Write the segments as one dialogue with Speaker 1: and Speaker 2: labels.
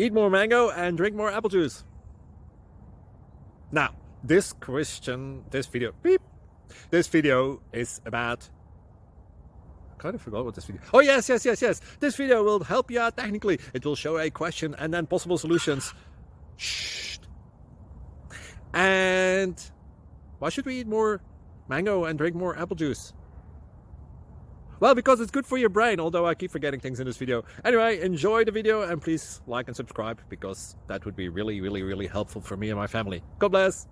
Speaker 1: Eat more mango and drink more apple juice. Now, this video is about... I kind of forgot what this video... Oh, yes. This video will help you out technically. It will show a question and then possible solutions. Shh. And why should we eat more mango and drink more apple juice? Well, because it's good for your brain, although I keep forgetting things in this video. Anyway, enjoy the video and please like and subscribe, because that would be really helpful for me and my family. God bless!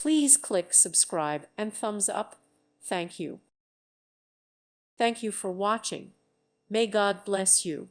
Speaker 2: Please click subscribe and thumbs up. Thank you. Thank you for watching. May God bless you.